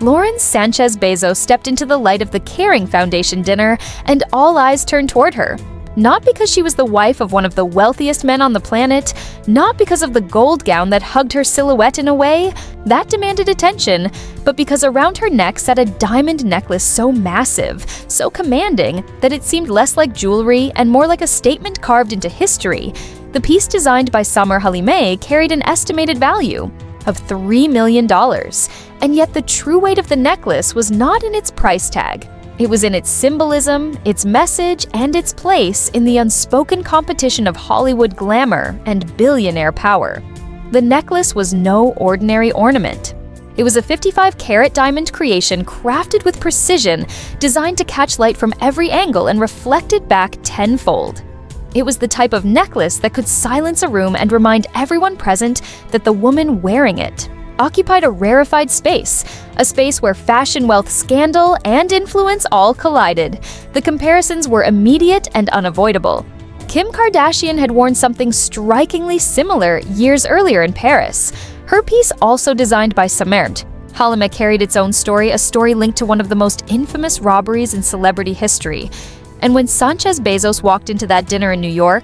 Lauren Sanchez Bezos stepped into the light of the Kering Foundation Dinner, and all eyes turned toward her. Not because she was the wife of one of the wealthiest men on the planet, not because of the gold gown that hugged her silhouette in a way that demanded attention, but because around her neck sat a diamond necklace so massive, so commanding, that it seemed less like jewelry and more like a statement carved into history. The piece, designed by Samer Halimeh, carried an estimated value of $3 million, and yet the true weight of the necklace was not in its price tag. It was in its symbolism, its message, and its place in the unspoken competition of Hollywood glamour and billionaire power. The necklace was no ordinary ornament. It was a 55-carat diamond creation crafted with precision, designed to catch light from every angle and reflect it back tenfold. It was the type of necklace that could silence a room and remind everyone present that the woman wearing it occupied a rarefied space, a space where fashion, wealth, scandal, and influence all collided. The comparisons were immediate and unavoidable. Kim Kardashian had worn something strikingly similar years earlier in Paris. Her piece, also designed by Samer Halimeh, carried its own story, a story linked to one of the most infamous robberies in celebrity history. And when Sánchez Bezos walked into that dinner in New York,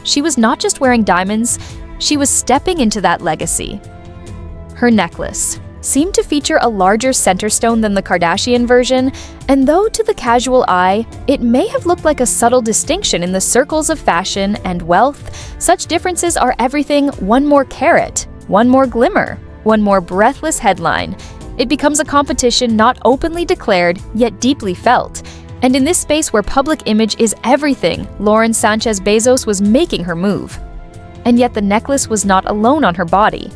she was not just wearing diamonds, she was stepping into that legacy. Her necklace seemed to feature a larger center stone than the Kardashian version, and though to the casual eye, it may have looked like a subtle distinction in the circles of fashion and wealth, such differences are everything one more carat, one more glimmer, one more breathless headline. It becomes a competition not openly declared, yet deeply felt. And in this space where public image is everything, Lauren Sanchez Bezos was making her move. And yet the necklace was not alone on her body.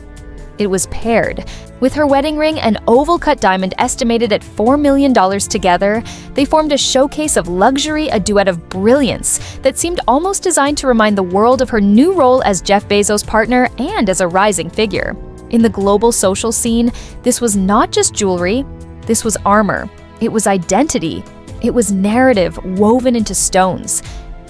It was paired. With her wedding ring and oval-cut diamond estimated at $4 million together, they formed a showcase of luxury, a duet of brilliance that seemed almost designed to remind the world of her new role as Jeff Bezos' partner and as a rising figure. In the global social scene, this was not just jewelry, this was armor. It was identity. It was narrative woven into stones.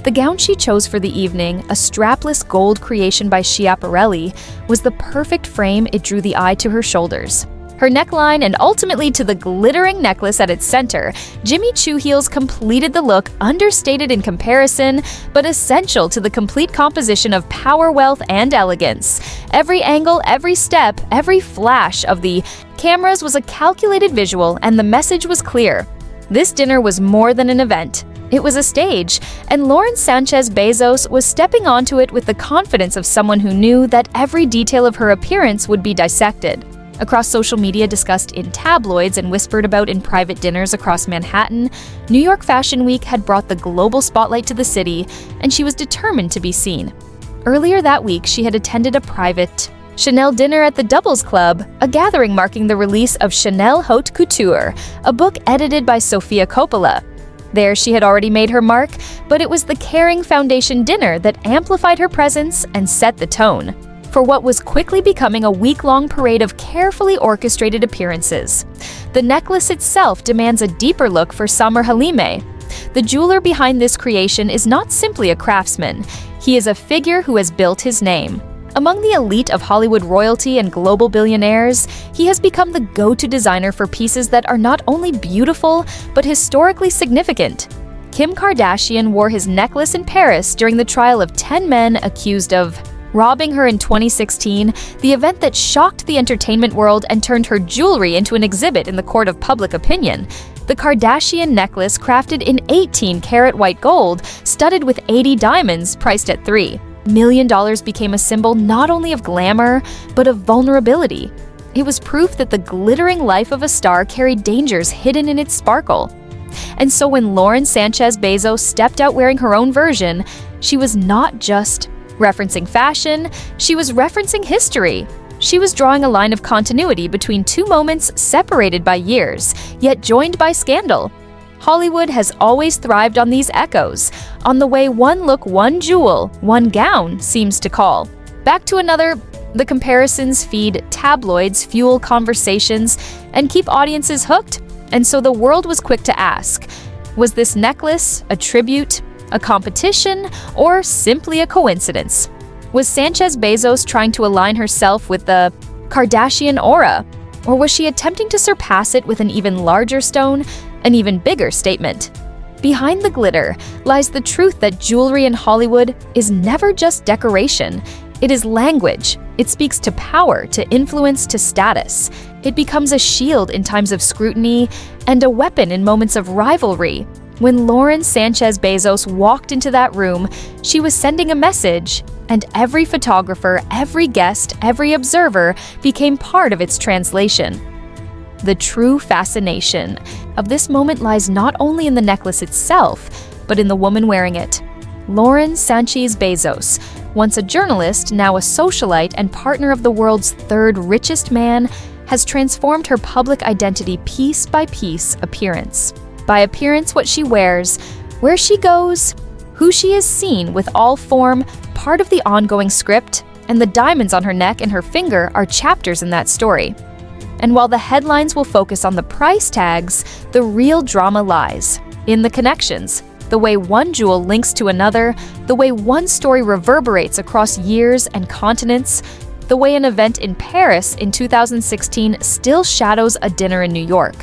The gown she chose for the evening, a strapless gold creation by Schiaparelli, was the perfect frame. It drew the eye to her shoulders, her neckline, and ultimately to the glittering necklace at its center. Jimmy Choo heels completed the look, understated in comparison, but essential to the complete composition of power, wealth, and elegance. Every angle, every step, every flash of the cameras was a calculated visual, and the message was clear. This dinner was more than an event. It was a stage, and Lauren Sanchez Bezos was stepping onto it with the confidence of someone who knew that every detail of her appearance would be dissected. Across social media, discussed in tabloids, and whispered about in private dinners across Manhattan, New York Fashion Week had brought the global spotlight to the city, and she was determined to be seen. Earlier that week, she had attended a private Chanel dinner at the Doubles Club, a gathering marking the release of Chanel Haute Couture, a book edited by Sofia Coppola. There she had already made her mark, but it was the Kering Foundation Dinner that amplified her presence and set the tone for what was quickly becoming a week-long parade of carefully orchestrated appearances. The necklace itself demands a deeper look for Samer Halimeh. The jeweler behind this creation is not simply a craftsman. He is a figure who has built his name. Among the elite of Hollywood royalty and global billionaires, he has become the go-to designer for pieces that are not only beautiful, but historically significant. Kim Kardashian wore his necklace in Paris during the trial of 10 men accused of robbing her in 2016, the event that shocked the entertainment world and turned her jewelry into an exhibit in the court of public opinion. The Kardashian necklace, crafted in 18-karat white gold, studded with 80 diamonds, priced at $3 million, became a symbol not only of glamour, but of vulnerability. It was proof that the glittering life of a star carried dangers hidden in its sparkle. And so when Lauren Sanchez Bezos stepped out wearing her own version, she was not just referencing fashion, she was referencing history. She was drawing a line of continuity between two moments separated by years, yet joined by scandal. Hollywood has always thrived on these echoes, on the way one look, one jewel, one gown seems to call. Back to another, the comparisons feed tabloids, fuel conversations, and keep audiences hooked. And so the world was quick to ask, was this necklace a tribute, a competition, or simply a coincidence? Was Sanchez Bezos trying to align herself with the Kardashian aura? Or was she attempting to surpass it with an even larger stone, an even bigger statement? Behind the glitter lies the truth that jewelry in Hollywood is never just decoration. It is language. It speaks to power, to influence, to status. It becomes a shield in times of scrutiny and a weapon in moments of rivalry. When Lauren Sanchez Bezos walked into that room, she was sending a message, and every photographer, every guest, every observer became part of its translation. The true fascination of this moment lies not only in the necklace itself, but in the woman wearing it. Lauren Sanchez Bezos, once a journalist, now a socialite and partner of the world's third richest man, has transformed her public identity piece by piece appearance. By appearance, what she wears, where she goes, who she is seen with all form, part of the ongoing script, and the diamonds on her neck and her finger are chapters in that story. And while the headlines will focus on the price tags, the real drama lies in the connections, the way one jewel links to another, the way one story reverberates across years and continents, the way an event in Paris in 2016 still shadows a dinner in New York.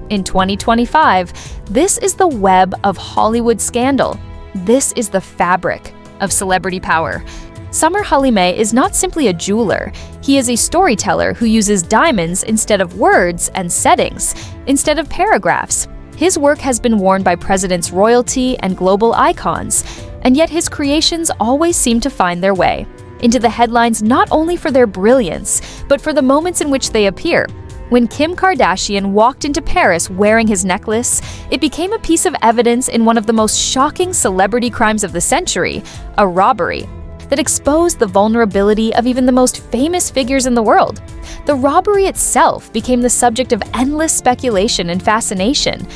In 2025, this is the web of Hollywood scandal. This is the fabric of celebrity power. Samer Halimeh is not simply a jeweler. He is a storyteller who uses diamonds instead of words and settings, instead of paragraphs. His work has been worn by presidents, royalty, and global icons, and yet his creations always seem to find their way into the headlines not only for their brilliance, but for the moments in which they appear. When Kim Kardashian walked into Paris wearing his necklace, it became a piece of evidence in one of the most shocking celebrity crimes of the century, a robbery, that exposed the vulnerability of even the most famous figures in the world. The robbery itself became the subject of endless speculation and fascination.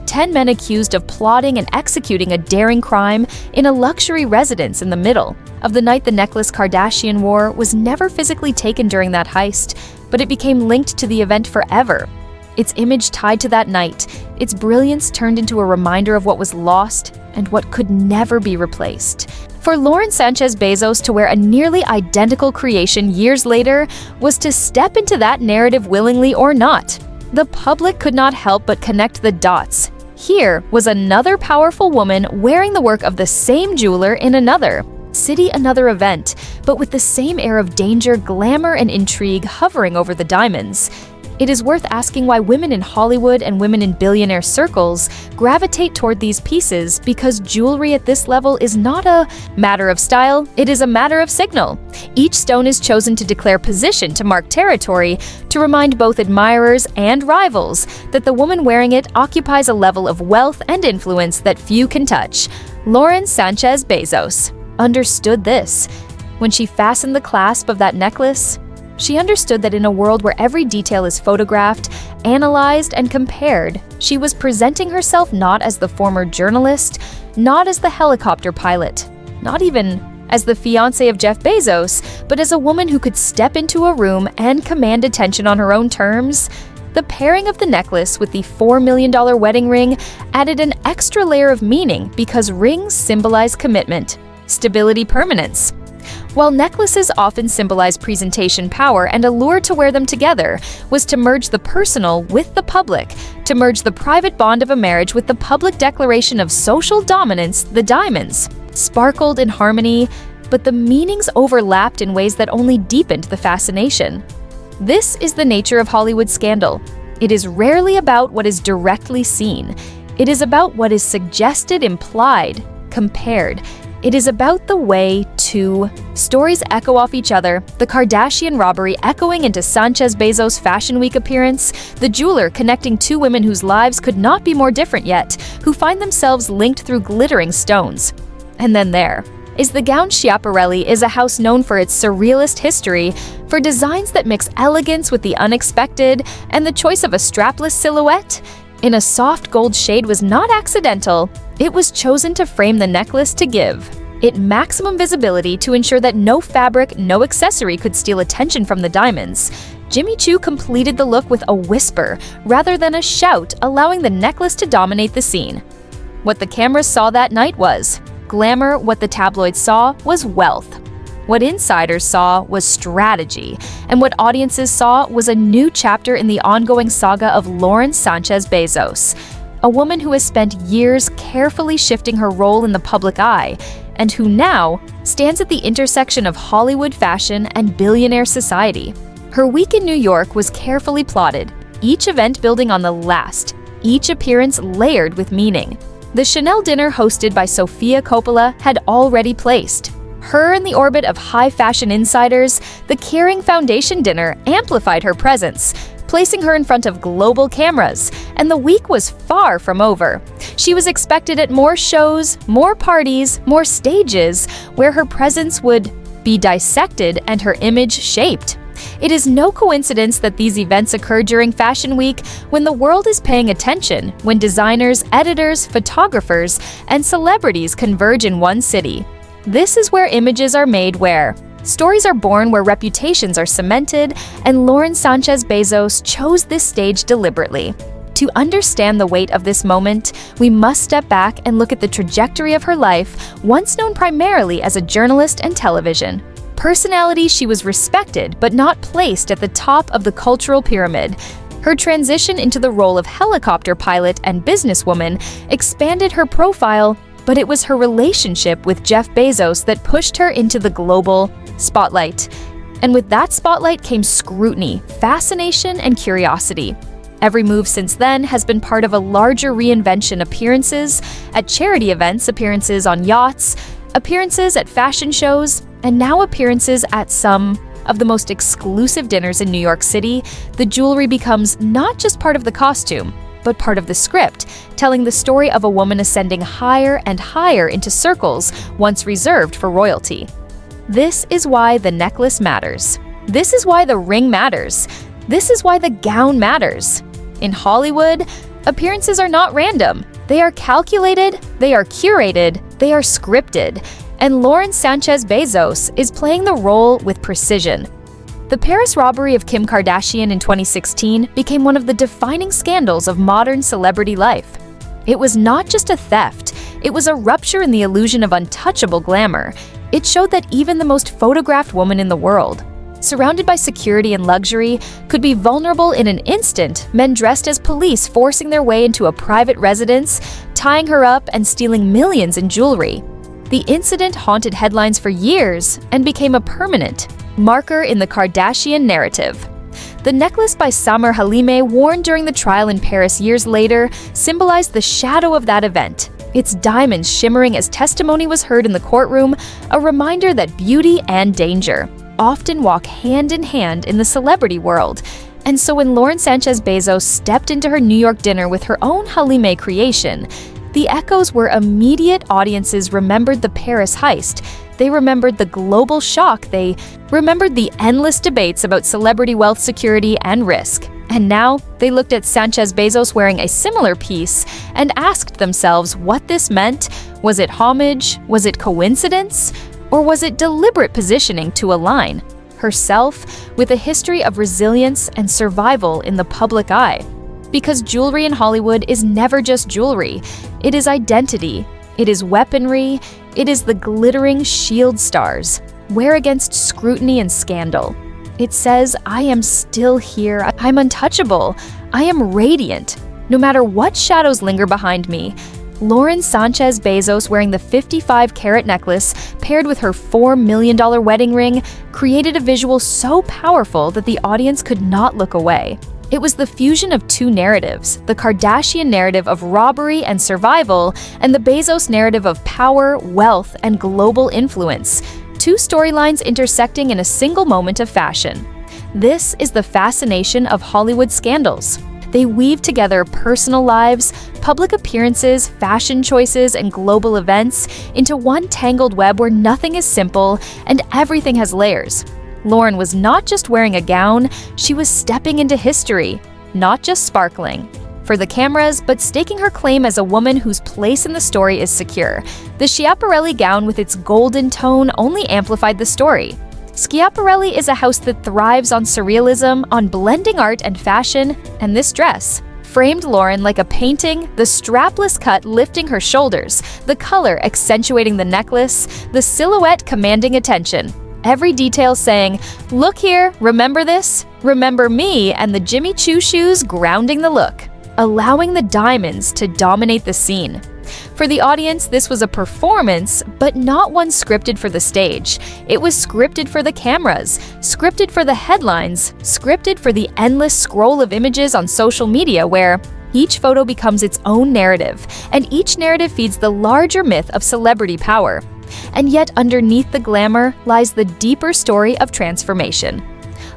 10 men accused of plotting and executing a daring crime in a luxury residence in the middle of the night the necklace Kardashian wore was never physically taken during that heist, but it became linked to the event forever. Its image tied to that night, its brilliance turned into a reminder of what was lost and what could never be replaced. For Lauren Sanchez Bezos to wear a nearly identical creation years later was to step into that narrative willingly or not. The public could not help but connect the dots. Here was another powerful woman wearing the work of the same jeweler in another city, another event, but with the same air of danger, glamour, and intrigue hovering over the diamonds. It is worth asking why women in Hollywood and women in billionaire circles gravitate toward these pieces, because jewelry at this level is not a matter of style, it is a matter of signal. Each stone is chosen to declare position, to mark territory, to remind both admirers and rivals that the woman wearing it occupies a level of wealth and influence that few can touch. Lauren Sanchez Bezos understood this. When she fastened the clasp of that necklace, she understood that in a world where every detail is photographed, analyzed, and compared, she was presenting herself not as the former journalist, not as the helicopter pilot, not even as the fiancée of Jeff Bezos, but as a woman who could step into a room and command attention on her own terms. The pairing of the necklace with the $4 million wedding ring added an extra layer of meaning because rings symbolize commitment, stability, permanence. While necklaces often symbolize presentation, power, and a lure to wear them together was to merge the personal with the public, to merge the private bond of a marriage with the public declaration of social dominance, the diamonds sparkled in harmony, but the meanings overlapped in ways that only deepened the fascination. This is the nature of Hollywood scandal. It is rarely about what is directly seen. It is about what is suggested, implied, compared. It is about the way two stories echo off each other, the Kardashian robbery echoing into Sanchez Bezos' Fashion Week appearance, the jeweler connecting two women whose lives could not be more different yet, who find themselves linked through glittering stones. And then there is the gown. Schiaparelli is a house known for its surrealist history, for designs that mix elegance with the unexpected, and the choice of a strapless silhouette in a soft gold shade was not accidental. It was chosen to frame the necklace to give it maximum visibility to ensure that no fabric, no accessory could steal attention from the diamonds. Jimmy Choo completed the look with a whisper rather than a shout, allowing the necklace to dominate the scene. What the cameras saw that night was glamour, what the tabloids saw was wealth. What insiders saw was strategy, and what audiences saw was a new chapter in the ongoing saga of Sánchez Bezos, a woman who has spent years carefully shifting her role in the public eye, and who now stands at the intersection of Hollywood fashion and billionaire society. Her week in New York was carefully plotted, each event building on the last, each appearance layered with meaning. The Chanel dinner hosted by Sofia Coppola had already placed her in the orbit of high fashion insiders. The Kering Foundation Dinner amplified her presence, placing her in front of global cameras, and the week was far from over. She was expected at more shows, more parties, more stages, where her presence would be dissected and her image shaped. It is no coincidence that these events occur during Fashion Week, when the world is paying attention, when designers, editors, photographers, and celebrities converge in one city. This is where images are made, where stories are born, where reputations are cemented, and Sánchez Bezos chose this stage deliberately. To understand the weight of this moment, we must step back and look at the trajectory of her life, once known primarily as a journalist and television personality. She was respected but not placed at the top of the cultural pyramid. Her transition into the role of helicopter pilot and businesswoman expanded her profile, but it was her relationship with Jeff Bezos that pushed her into the global spotlight. And with that spotlight came scrutiny, fascination, and curiosity. Every move since then has been part of a larger reinvention: appearances at charity events, appearances on yachts, appearances at fashion shows, and now appearances at some of the most exclusive dinners in New York City. The jewelry becomes not just part of the costume, but part of the script, telling the story of a woman ascending higher and higher into circles once reserved for royalty. This is why the necklace matters. This is why the ring matters. This is why the gown matters. In Hollywood, appearances are not random. They are calculated, they are curated, they are scripted. And Sánchez Bezos is playing the role with precision. The Paris robbery of Kim Kardashian in 2016 became one of the defining scandals of modern celebrity life. It was not just a theft, it was a rupture in the illusion of untouchable glamour. It showed that even the most photographed woman in the world, surrounded by security and luxury, could be vulnerable in an instant. Men dressed as police forcing their way into a private residence, tying her up and stealing millions in jewelry. The incident haunted headlines for years and became a permanent marker in the Kardashian narrative. The necklace by Samer Halimeh, worn during the trial in Paris years later, symbolized the shadow of that event. Its diamonds shimmering as testimony was heard in the courtroom, a reminder that beauty and danger often walk hand in hand in the celebrity world. And so when Sánchez Bezos stepped into her New York dinner with her own Halimeh creation, the echoes were immediate. Audiences remembered the Paris heist. They remembered the global shock. They remembered the endless debates about celebrity wealth, security, and risk. And now they looked at Sanchez Bezos wearing a similar piece and asked themselves what this meant. Was it homage? Was it coincidence? Or was it deliberate positioning to align herself with a history of resilience and survival in the public eye? Because jewelry in Hollywood is never just jewelry. It is identity. It is weaponry. It is the glittering shield stars wear against scrutiny and scandal. It says, I am still here. I'm untouchable. I am radiant. No matter what shadows linger behind me. Sánchez Bezos, wearing the 55-carat necklace paired with her $4 million wedding ring, created a visual so powerful that the audience could not look away. It was the fusion of two narratives: the Kardashian narrative of robbery and survival, and the Bezos narrative of power, wealth, and global influence. Two storylines intersecting in a single moment of fashion. This is the fascination of Hollywood scandals. They weave together personal lives, public appearances, fashion choices, and global events into one tangled web where nothing is simple and everything has layers. Lauren was not just wearing a gown, she was stepping into history, not just sparkling for the cameras, but staking her claim as a woman whose place in the story is secure. The Schiaparelli gown with its golden tone only amplified the story. Schiaparelli is a house that thrives on surrealism, on blending art and fashion, and this dress framed Lauren like a painting, the strapless cut lifting her shoulders, the color accentuating the necklace, the silhouette commanding attention. every detail saying, "Look here, remember this? Remember me and the Jimmy Choo shoes grounding the look," allowing the diamonds to dominate the scene. For the audience, this was a performance, but not one scripted for the stage. It was scripted for the cameras, scripted for the headlines, scripted for the endless scroll of images on social media where each photo becomes its own narrative, and each narrative feeds the larger myth of celebrity power. And yet underneath the glamour lies the deeper story of transformation.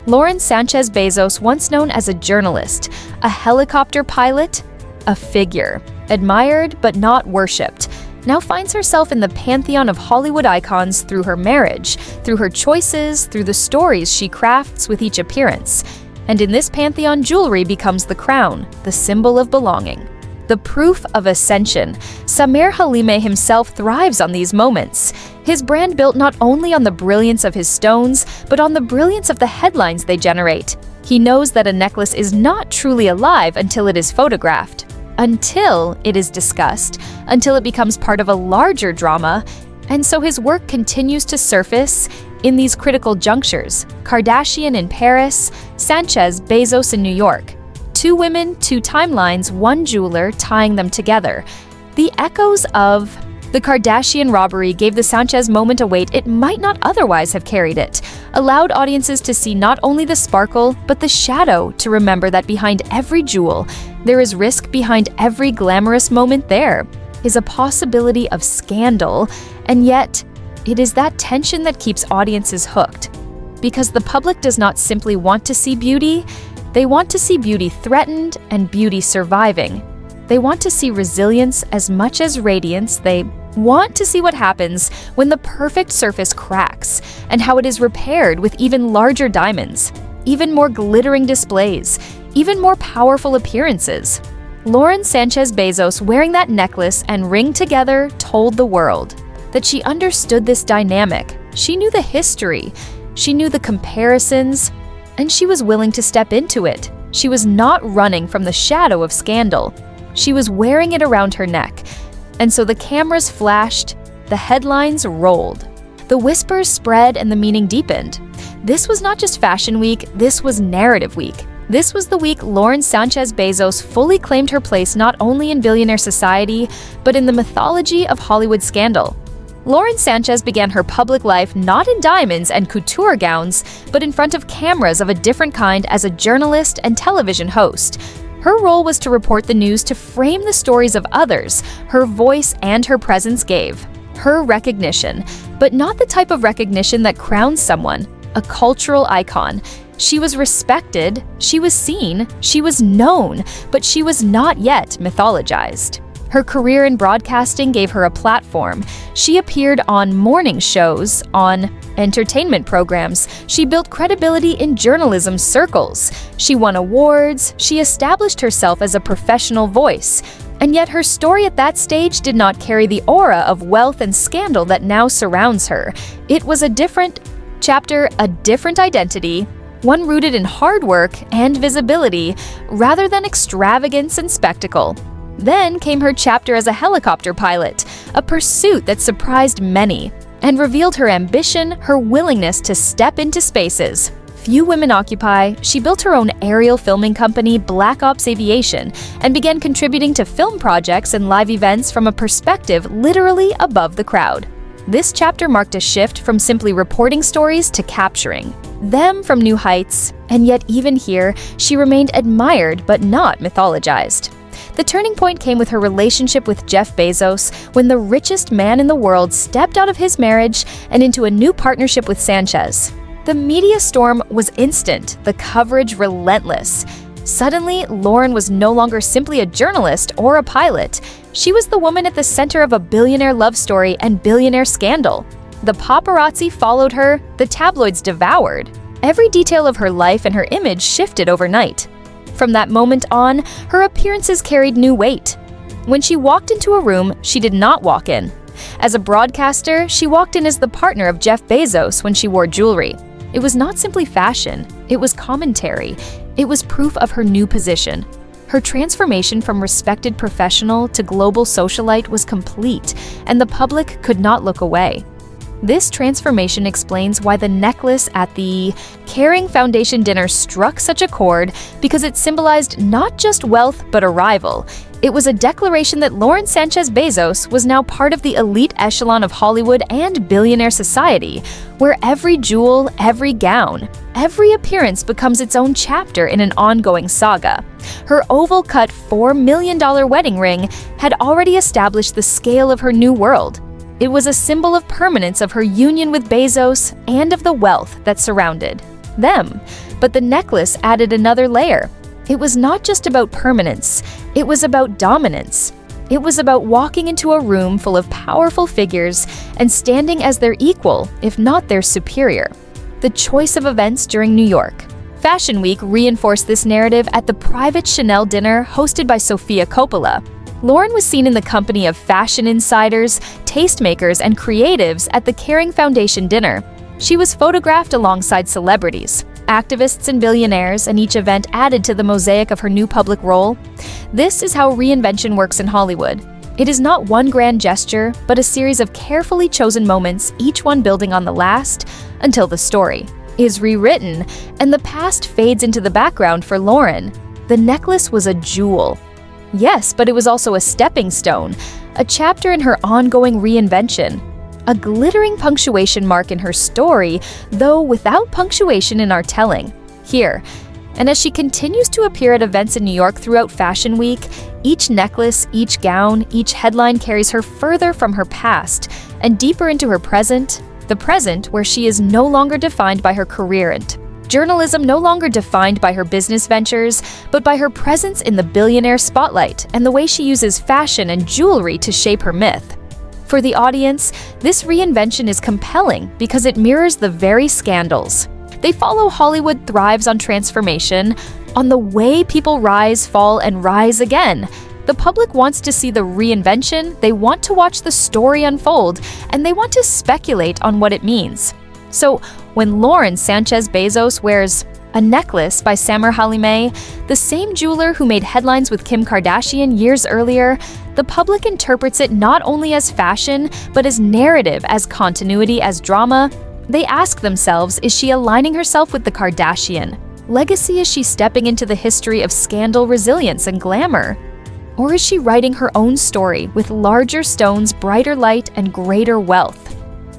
Lauren Sánchez Bezos, once known as a journalist, a helicopter pilot, a figure, admired but not worshipped, now finds herself in the pantheon of Hollywood icons through her marriage, through her choices, through the stories she crafts with each appearance. And in this pantheon, jewelry becomes the crown, the symbol of belonging. The proof of ascension. Samer Halimeh himself thrives on these moments. His brand built not only on the brilliance of his stones, but on the brilliance of the headlines they generate. He knows that a necklace is not truly alive until it is photographed, until it is discussed, until it becomes part of a larger drama, and so his work continues to surface in these critical junctures. Kardashian in Paris, Sanchez Bezos in New York. Two women, two timelines, one jeweler tying them together. The echoes of the Kardashian robbery gave the Sanchez moment a weight it might not otherwise have carried it, allowed audiences to see not only the sparkle, but the shadow, to remember that behind every jewel, there is risk. Behind every glamorous moment there is a possibility of scandal, and yet it is that tension that keeps audiences hooked. Because the public does not simply want to see beauty, they want to see beauty threatened and beauty surviving. They want to see resilience as much as radiance. They want to see what happens when the perfect surface cracks and how it is repaired with even larger diamonds, even more glittering displays, even more powerful appearances. Lauren Sánchez Bezos wearing that necklace and ring together told the world that she understood this dynamic. She knew the history, she knew the comparisons, and she was willing to step into it. She was not running from the shadow of scandal. She was wearing it around her neck. And so the cameras flashed, the headlines rolled. The whispers spread and the meaning deepened. This was not just Fashion Week, this was Narrative Week. This was the week Lauren Sánchez Bezos fully claimed her place not only in billionaire society, but in the mythology of Hollywood scandal. Lauren Sánchez began her public life not in diamonds and couture gowns, but in front of cameras of a different kind as a journalist and television host. Her role was to report the news, to frame the stories of others. Her voice and her presence gave her recognition, but not the type of recognition that crowns someone, a cultural icon. She was respected, she was seen, she was known, but she was not yet mythologized. Her career in broadcasting gave her a platform. She appeared on morning shows, on entertainment programs. She built credibility in journalism circles. She won awards. She established herself as a professional voice. And yet her story at that stage did not carry the aura of wealth and scandal that now surrounds her. It was a different chapter, a different identity, one rooted in hard work and visibility, rather than extravagance and spectacle. Then came her chapter as a helicopter pilot, a pursuit that surprised many and revealed her ambition, her willingness to step into spaces few women occupy. She built her own aerial filming company, Black Ops Aviation, and began contributing to film projects and live events from a perspective literally above the crowd. This chapter marked a shift from simply reporting stories to capturing them from new heights, and yet even here, she remained admired but not mythologized. The turning point came with her relationship with Jeff Bezos, when the richest man in the world stepped out of his marriage and into a new partnership with Sanchez. The media storm was instant, the coverage relentless. Suddenly, Lauren was no longer simply a journalist or a pilot. She was the woman at the center of a billionaire love story and billionaire scandal. The paparazzi followed her, the tabloids devoured. Every detail of her life and her image shifted overnight. From that moment on, her appearances carried new weight. When she walked into a room, she did not walk in. As a broadcaster, she walked in as the partner of Jeff Bezos when she wore jewelry. It was not simply fashion, it was commentary. It was proof of her new position. Her transformation from respected professional to global socialite was complete, and the public could not look away. This transformation explains why the necklace at the Kering Foundation Dinner struck such a chord, because it symbolized not just wealth but arrival. It was a declaration that Lauren Sanchez Bezos was now part of the elite echelon of Hollywood and billionaire society, where every jewel, every gown, every appearance becomes its own chapter in an ongoing saga. Her oval-cut $4 million wedding ring had already established the scale of her new world. It was a symbol of permanence of her union with Bezos and of the wealth that surrounded them. But the necklace added another layer. It was not just about permanence, it was about dominance. It was about walking into a room full of powerful figures and standing as their equal, if not their superior. The choice of events during New York. Fashion Week reinforced this narrative at the private Chanel dinner hosted by Sofia Coppola. Lauren was seen in the company of fashion insiders, tastemakers, and creatives at the Kering Foundation Dinner. She was photographed alongside celebrities, activists, and billionaires, and each event added to the mosaic of her new public role. This is how reinvention works in Hollywood. It is not one grand gesture, but a series of carefully chosen moments, each one building on the last, until the story is rewritten and the past fades into the background for Lauren. The necklace was a jewel. Yes, but it was also a stepping stone, a chapter in her ongoing reinvention, a glittering punctuation mark in her story, though without punctuation in our telling. Here, and as she continues to appear at events in New York throughout Fashion Week, each necklace, each gown, each headline carries her further from her past and deeper into her present, the present where she is no longer defined by her career and journalism, no longer defined by her business ventures, but by her presence in the billionaire spotlight and the way she uses fashion and jewelry to shape her myth. For the audience, this reinvention is compelling because it mirrors the very scandals. They follow Hollywood thrives on transformation, on the way people rise, fall, and rise again. The public wants to see the reinvention, they want to watch the story unfold, and they want to speculate on what it means. So, when Lauren Sanchez Bezos wears a necklace by Samer Halimeh, the same jeweler who made headlines with Kim Kardashian years earlier, the public interprets it not only as fashion, but as narrative, as continuity, as drama. They ask themselves, is she aligning herself with the Kardashian legacy? Is she stepping into the history of scandal, resilience, and glamour? Or is she writing her own story with larger stones, brighter light, and greater wealth?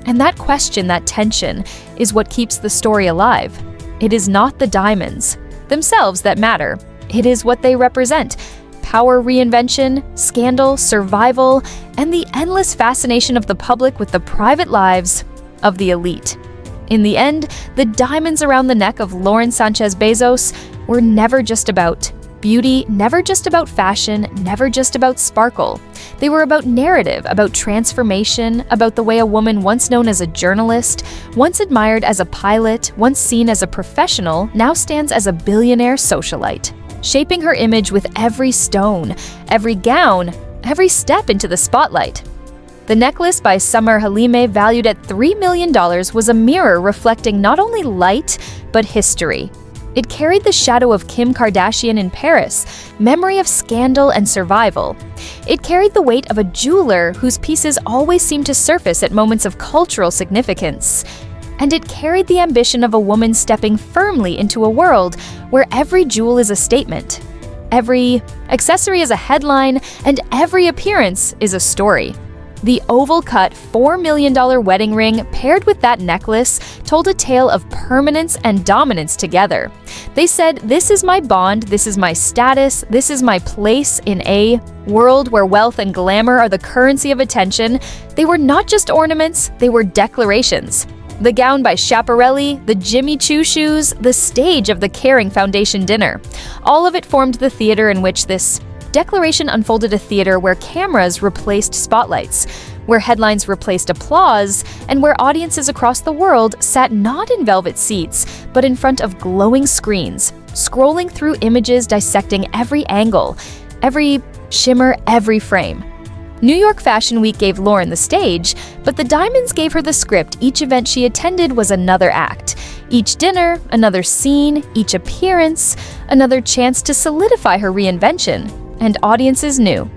And that question, that tension, is what keeps the story alive. It is not the diamonds themselves that matter. It is what they represent: power, reinvention, scandal, survival, and the endless fascination of the public with the private lives of the elite. In the end, the diamonds around the neck of Lauren Sanchez Bezos were never just about beauty, never just about fashion, never just about sparkle. They were about narrative, about transformation, about the way a woman once known as a journalist, once admired as a pilot, once seen as a professional, now stands as a billionaire socialite, shaping her image with every stone, every gown, every step into the spotlight. The necklace by Samer Halimeh, valued at $3 million, was a mirror reflecting not only light, but history. It carried the shadow of Kim Kardashian in Paris, memory of scandal and survival. It carried the weight of a jeweler whose pieces always seem to surface at moments of cultural significance. And it carried the ambition of a woman stepping firmly into a world where every jewel is a statement, every accessory is a headline, and every appearance is a story. The oval-cut $4 million wedding ring paired with that necklace told a tale of permanence and dominance together. They said, "This is my bond, this is my status, this is my place in a world where wealth and glamour are the currency of attention." They were not just ornaments, they were declarations. The gown by Schiaparelli, the Jimmy Choo shoes, the stage of the Kering Foundation Dinner. All of it formed the theater in which this declaration unfolded, a theater where cameras replaced spotlights, where headlines replaced applause, and where audiences across the world sat not in velvet seats, but in front of glowing screens, scrolling through images, dissecting every angle, every shimmer, every frame. New York Fashion Week gave Lauren the stage, but the diamonds gave her the script. Each event she attended was another act. Each dinner, another scene, each appearance, another chance to solidify her reinvention. And audiences knew.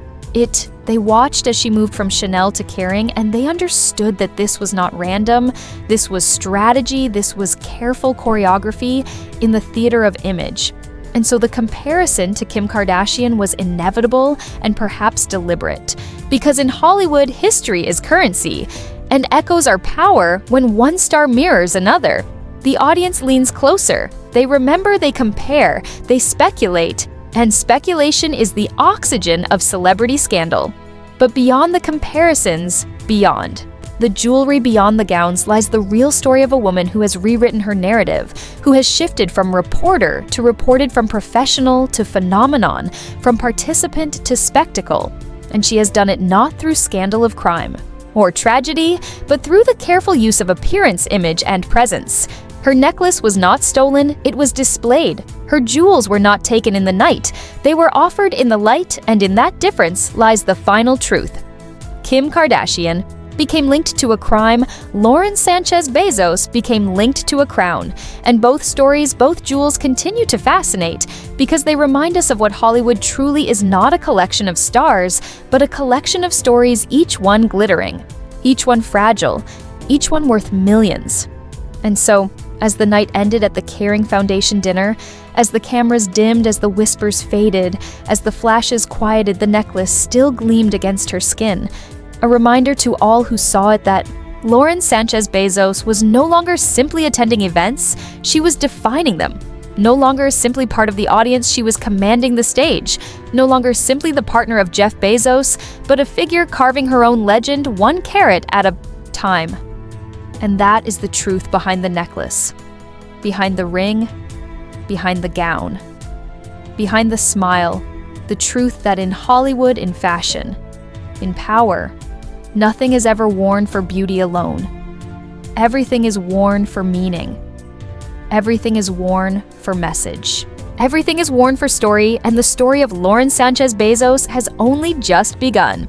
They watched as she moved from Chanel to Kering, and they understood that this was not random. This was strategy, this was careful choreography in the theater of image. And so the comparison to Kim Kardashian was inevitable and perhaps deliberate. Because in Hollywood, history is currency, and echoes are power when one star mirrors another. The audience leans closer. They remember, they compare, they speculate, and speculation is the oxygen of celebrity scandal. But beyond the comparisons, beyond the jewelry, beyond the gowns, lies the real story of a woman who has rewritten her narrative, who has shifted from reporter to reported, from professional to phenomenon, from participant to spectacle. And she has done it not through scandal of crime or tragedy, but through the careful use of appearance, image, and presence. Her necklace was not stolen, it was displayed. Her jewels were not taken in the night, they were offered in the light, and in that difference lies the final truth. Kim Kardashian became linked to a crime, Sanchez Bezos became linked to a crown. And both stories, both jewels continue to fascinate because they remind us of what Hollywood truly is: not a collection of stars, but a collection of stories, each one glittering, each one fragile, each one worth millions. And so, as the night ended at the Kering Foundation dinner, as the cameras dimmed, as the whispers faded, as the flashes quieted, the necklace still gleamed against her skin. A reminder to all who saw it that Sanchez Bezos was no longer simply attending events, she was defining them. No longer simply part of the audience, she was commanding the stage. No longer simply the partner of Jeff Bezos, but a figure carving her own legend, one carat at a time. And that is the truth behind the necklace, behind the ring, behind the gown, behind the smile, the truth that in Hollywood, in fashion, in power, nothing is ever worn for beauty alone. Everything is worn for meaning. Everything is worn for message. Everything is worn for story, and the story of Sanchez Bezos has only just begun.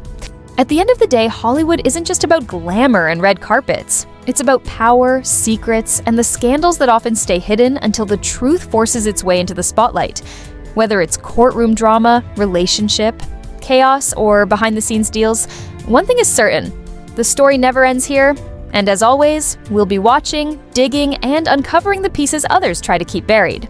At the end of the day, Hollywood isn't just about glamour and red carpets. It's about power, secrets, and the scandals that often stay hidden until the truth forces its way into the spotlight. Whether it's courtroom drama, relationship, chaos, or behind-the-scenes deals, one thing is certain: the story never ends here, and as always, we'll be watching, digging, and uncovering the pieces others try to keep buried.